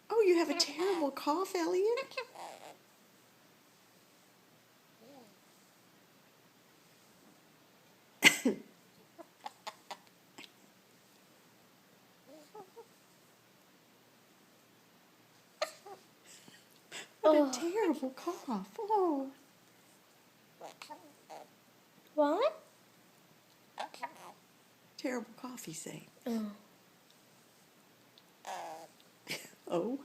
Oh, you have a terrible cough, Elliot? What a terrible cough. Oh. What? Terrible cough, you say. Oh. Oh.